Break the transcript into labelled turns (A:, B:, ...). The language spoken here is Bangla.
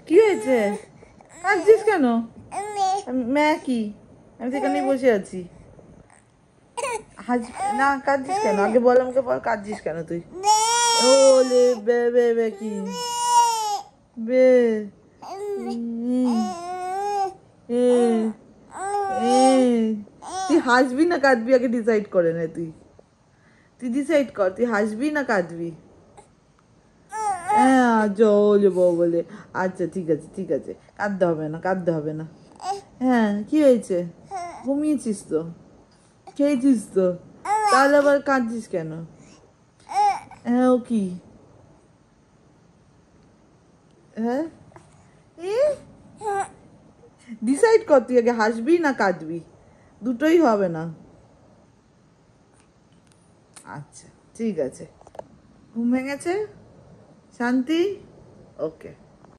A: কি হয়েছে? কাঁদছিস কেন? ম্যা কি? আমি সেখানেই বসে আছি। না কাঁদছিস কেন? আগে বল, আমাকে বল, কাঁদছিস কেন তুই? ওলে বে বে বে কি বে এ এ তুই হাসবি না কাঁদবি? আগে ডিসাইড করে নে। তুই তুই ডিসাইড কর, তুই হাসবি না কাঁদবি? হ্যাঁ জল বলে। আচ্ছা ঠিক আছে ঠিক আছে, কাঁদতে হবে না, কাঁদতে হবে না। হ্যাঁ কি হয়েছে? ঘুমিয়েছিস তো, খেয়েছিস তো, তাহলে আবার কাঁদছিস কেন? হ্যাঁ ও কি? হ্যাঁ ডিসাইড কর, তুই আগে হাসবি না কাঁদবি? দুটোই হবে না। আচ্ছা ঠিক আছে, ঘুম ভেঙেছে? শান্তি? ওকে।